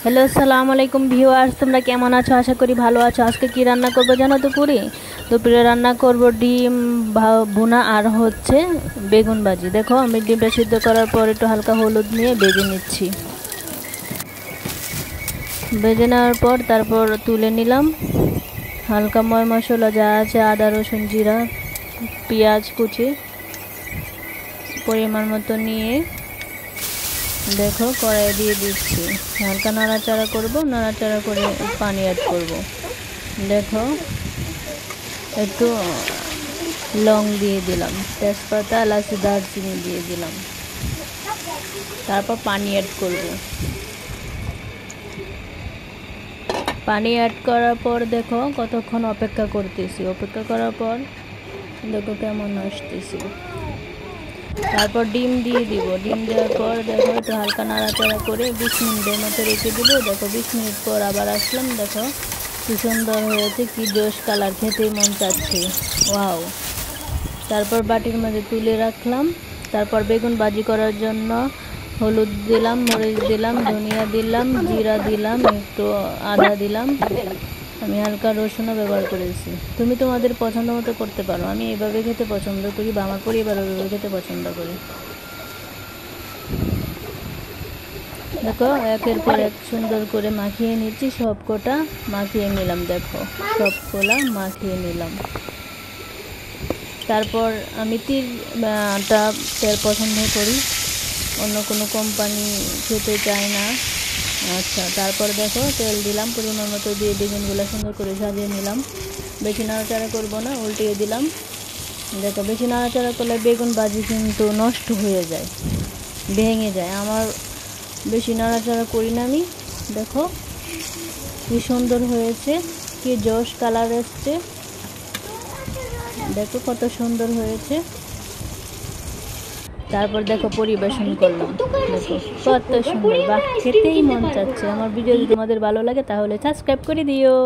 Hello আসসালামু আলাইকুম viewers, তোমরা কেমন আছো? আশা করি ভালো আছো। আজকে কি রান্না করবো জানো তো? দুপুরে রান্না করব ডিম ভুনা আর হচ্ছে বেগুন ভাজি। দেখো আমি ডিমটা সিদ্ধ করার পর একটু হালকা হলুদ নিয়ে ভেজে নিচ্ছি। ভেজে নেওয়ার পর তারপর তুলে নিলাম। হালকা ময় মশলা যা আছে, আদা রসুন জিরা পেঁয়াজ কুচি পরিমাণ মতো নিয়ে দেখো কড়াইয়ে দিয়ে দিচ্ছি। হালকা নাড়াচাড়া করব, নাড়াচাড়া করে পানি অ্যাড করব। দেখো একটু লং দিয়ে দিলাম, তেজপাতা এলাচি দারচিনি দিয়ে দিলাম, তারপর পানি অ্যাড করব। পানি অ্যাড করার পর দেখো কতক্ষণ অপেক্ষা করতেছি। অপেক্ষা করার পর দেখো কেমন আসতেছি। তারপর ডিম দিয়ে দিব। ডিম দেওয়ার পর দেখো একটু হালকা নাড়াচাড়া করে 20 মিনিটের মতো রেখে দিব। দেখো 20 মিনিট পর আবার আসলাম। দেখো কি সুন্দর হয়েছে, কি জোশ কালার, খেতেই মন চাচ্ছে। ওয়াও। তারপর বাটির মধ্যে তুলে রাখলাম। তারপর বেগুন ভাজি করার জন্য হলুদ দিলাম, মরিচ দিলাম, ধনিয়া দিলাম, জিরা দিলাম, একটু আদা দিলাম। আমি হালকা রসুনও ব্যবহার করেছি। তুমি তোমাদের পছন্দ মতো করতে পারো। আমি এভাবে খেতে পছন্দ করি বা আমার পরিবার এভাবে খেতে পছন্দ করি। দেখো একের পর এক সুন্দর করে মাখিয়ে নিচ্ছি। সবকটা মাখিয়ে নিলাম। দেখো সবগুলা মাখিয়ে নিলাম। তারপর আমি তেল পছন্দ করি, অন্য কোনো কোম্পানি খেতে চাই না। আচ্ছা, তারপর দেখো তেল দিলাম পরিমাণ মতো, দিয়ে বেগুনগুলো সুন্দর করে সাজিয়ে নিলাম। বেশি নাড়াচাড়া করবো না, উল্টিয়ে দিলাম। দেখো বেশি নাড়াচাড়া করলে বেগুন ভাজি কিন্তু নষ্ট হয়ে যায়, ভেঙে যায়। আমার বেশি নাড়াচাড়া করি না আমি। দেখো কি সুন্দর হয়েছে, কি জোশ কালার এসছে। দেখো কত সুন্দর হয়েছে। তারপর দেখো পরিবেশন করলাম। দেখো কত সুন্দর, বাহ খেতেই মন চাচ্ছে। আমার ভিডিও যদি তোমাদের ভালো লাগে তাহলে সাবস্ক্রাইব করে দিও।